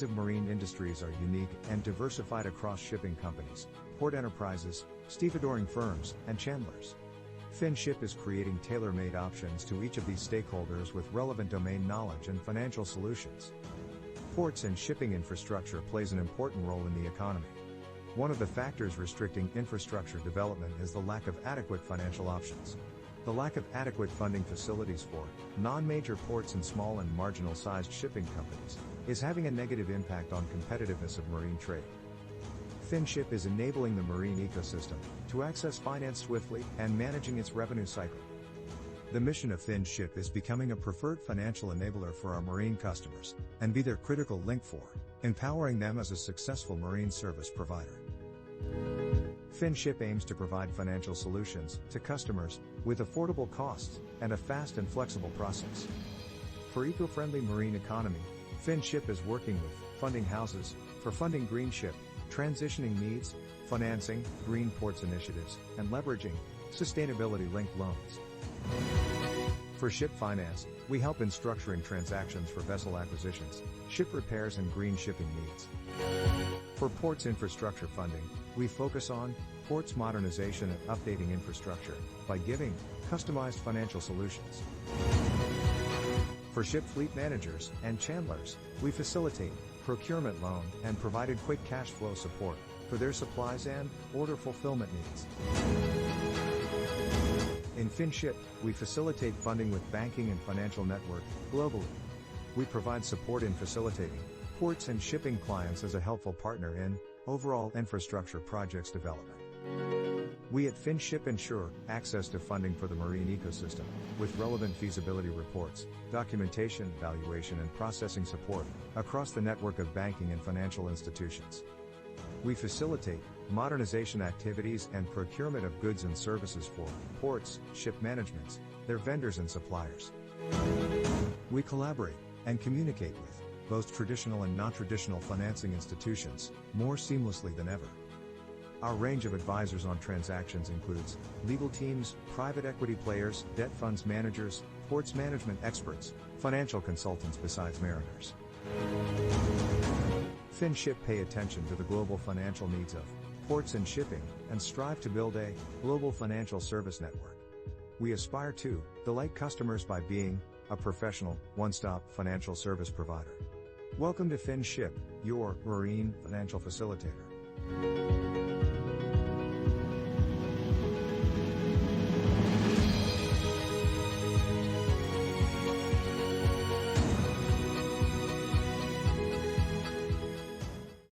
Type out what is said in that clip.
needs of marine industries are unique and diversified across shipping companies, port enterprises, stevedoring firms, and Chandlers. FINSHYP is creating tailor-made options to each of these stakeholders with relevant domain knowledge and financial solutions. Ports and shipping infrastructure plays an important role in the economy. One of the factors restricting infrastructure development is the lack of adequate financial options. The lack of adequate funding facilities for non-major ports and small and marginal-sized shipping companies is having a negative impact on competitiveness of marine trade. FINSHYP is enabling the marine ecosystem to access finance swiftly and managing its revenue cycle. The mission of FINSHYP is becoming a preferred financial enabler for our marine customers and be their critical link for empowering them as a successful marine service provider. FINSHYP aims to provide financial solutions to customers with affordable costs and a fast and flexible process. For eco-friendly marine economy, FINSHYP is working with funding houses for funding green ship transitioning needs, financing green ports initiatives, and leveraging sustainability-linked loans. For ship finance, we help in structuring transactions for vessel acquisitions, ship repairs, and green shipping needs. For ports infrastructure funding, we focus on ports modernization and updating infrastructure by giving customized financial solutions. For ship fleet managers and Chandlers, we facilitate procurement loan and provided quick cash flow support for their supplies and order fulfillment needs. In FINSHYP, we facilitate funding with banking and financial network globally. We provide support in facilitating ports and shipping clients as a helpful partner in overall infrastructure projects development. We at FINSHYP ensure access to funding for the marine ecosystem with relevant feasibility reports, documentation, valuation, and processing support across the network of banking and financial institutions. We facilitate modernization activities and procurement of goods and services for ports, ship managements, their vendors and suppliers. We collaborate and communicate with both traditional and non-traditional financing institutions more seamlessly than ever. Our range of advisors on transactions includes legal teams, private equity players, debt funds managers, ports management experts, financial consultants besides mariners. FINSHYP pay attention to the global financial needs of ports and shipping and strive to build a global financial service network. We aspire to delight customers by being a professional, one-stop financial service provider. Welcome to FINSHYP, your marine financial facilitator.